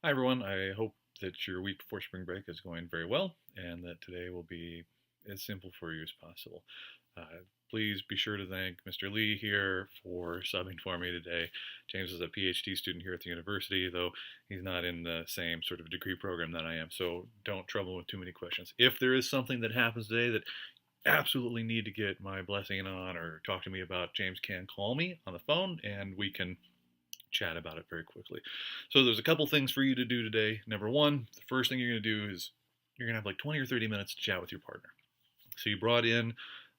Hi, everyone. I hope that your week before spring break is going very well and that today will be as simple for you as possible. Please be sure to thank Mr. Lee here for subbing for me today. James is a PhD student here at the university, though he's not in the same sort of degree program that I am, so don't trouble him with too many questions. If there is something that happens today that absolutely need to get my blessing on or talk to me about, James can call me on the phone and we can chat about it very quickly. So there's a couple things for you to do today. Number one, the first thing you're going to do is you're going to have like 20 or 30 minutes to chat with your partner. So you brought in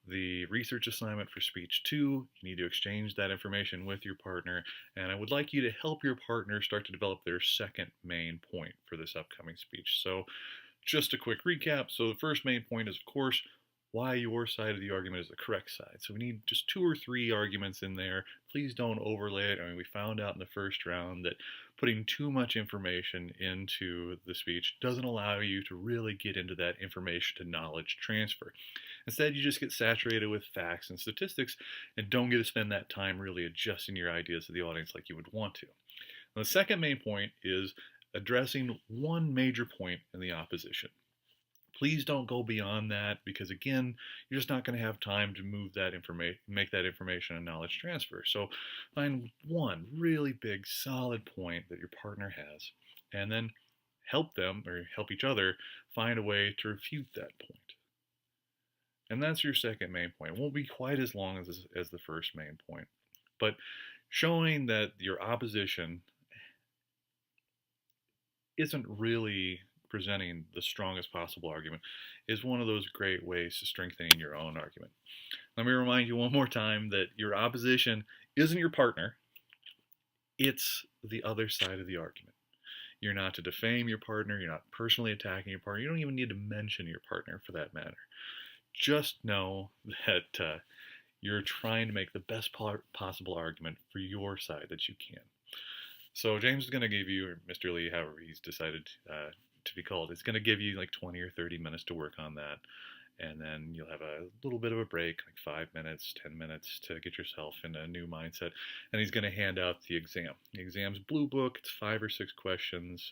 the research assignment for speech 2. You need to exchange that information with your partner, and I would like you to help your partner start to develop their second main point for this upcoming speech. So just a quick recap. So the first main point is, of course, why your side of the argument is the correct side. So we need just 2 or 3 arguments in there. Please don't overlay it. I mean, we found out in the first round that putting too much information into the speech doesn't allow you to really get into that information to knowledge transfer. Instead, you just get saturated with facts and statistics and don't get to spend that time really adjusting your ideas to the audience like you would want to. And the second main point is addressing one major point in the opposition. Please don't go beyond that because again, you're just not going to have time to make that information a knowledge transfer. So find one really big solid point that your partner has and then help them or help each other find a way to refute that point. And that's your second main point. It won't be quite as long as the first main point, but showing that your opposition isn't really presenting the strongest possible argument is one of those great ways to strengthening your own argument. Let me remind you one more time that your opposition isn't your partner, it's the other side of the argument. You're not to defame your partner, you're not personally attacking your partner, you don't even need to mention your partner for that matter. Just know that you're trying to make the best possible argument for your side that you can. So James is going to give you, or Mr. Lee, however he's decided to be called, is going to give you like 20 or 30 minutes to work on that. And then you'll have a little bit of a break, like 5 minutes, 10 minutes to get yourself in a new mindset. And he's going to hand out the exam. The exam's blue book. It's 5 or 6 questions.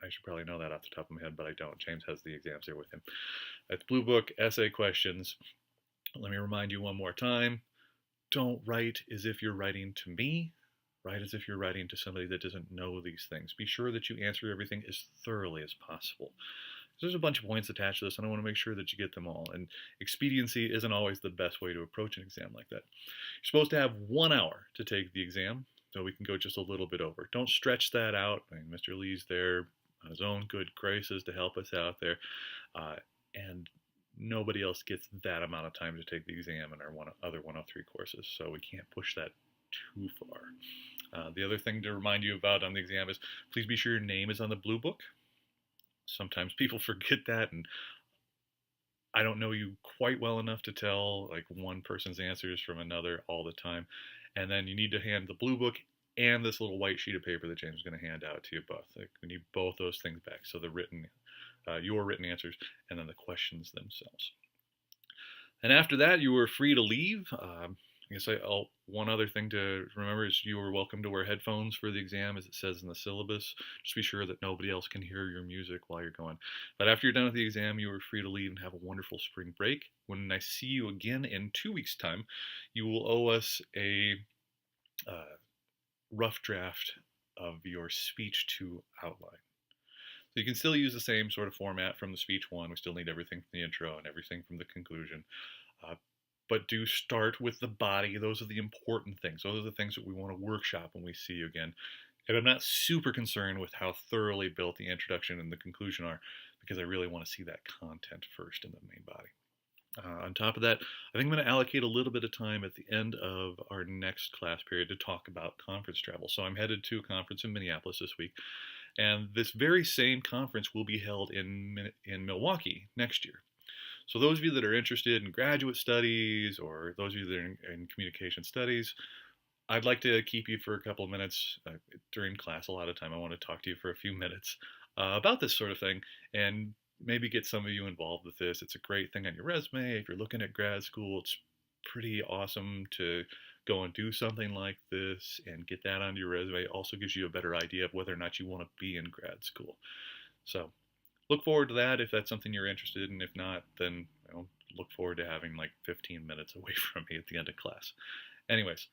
I should probably know that off the top of my head, but I don't. James has the exams there with him. It's blue book, essay questions. Let me remind you one more time. Don't write as if you're writing to me. Write as if you're writing to somebody that doesn't know these things. Be sure that you answer everything as thoroughly as possible. There's a bunch of points attached to this, and I want to make sure that you get them all. And expediency isn't always the best way to approach an exam like that. You're supposed to have 1 hour to take the exam, so we can go just a little bit over. Don't stretch that out. I mean, Mr. Lee's there on his own good graces to help us out there. And nobody else gets that amount of time to take the exam in our other 103 courses, so we can't push that too far. The other thing to remind you about on the exam is please be sure your name is on the blue book. Sometimes people forget that, and I don't know you quite well enough to tell like one person's answers from another all the time. And then you need to hand the blue book and this little white sheet of paper that James is going to hand out to you both. Like, we need both those things back. So your written answers, and then the questions themselves. And after that, you were free to leave. I guess one other thing to remember is you are welcome to wear headphones for the exam, as it says in the syllabus. Just be sure that nobody else can hear your music while you're going. But after you're done with the exam, you are free to leave and have a wonderful spring break. When I see you again in 2 weeks' time, you will owe us a rough draft of your speech 2 outline. So you can still use the same sort of format from the speech 1. We still need everything from the intro and everything from the conclusion. But do start with the body. Those are the important things. Those are the things that we want to workshop when we see you again. And I'm not super concerned with how thoroughly built the introduction and the conclusion are, because I really want to see that content first in the main body. On top of that, I think I'm going to allocate a little bit of time at the end of our next class period to talk about conference travel. So I'm headed to a conference in Minneapolis this week, and this very same conference will be held in Milwaukee next year. So those of you that are interested in graduate studies, or those of you that are in communication studies, I'd like to keep you for a couple of minutes during class. A lot of time I want to talk to you for a few minutes about this sort of thing, and maybe get some of you involved with this. It's a great thing on your resume. If you're looking at grad school, it's pretty awesome to go and do something like this and get that onto your resume. It also gives you a better idea of whether or not you want to be in grad school. So look forward to that if that's something you're interested in. If not, then look forward to having like 15 minutes away from me at the end of class. Anyways,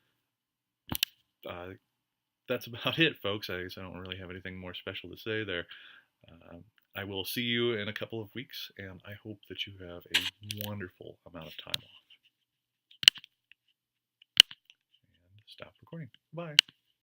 that's about it, folks. I guess I don't really have anything more special to say there. I will see you in a couple of weeks, and I hope that you have a wonderful amount of time off. And stop recording. Bye.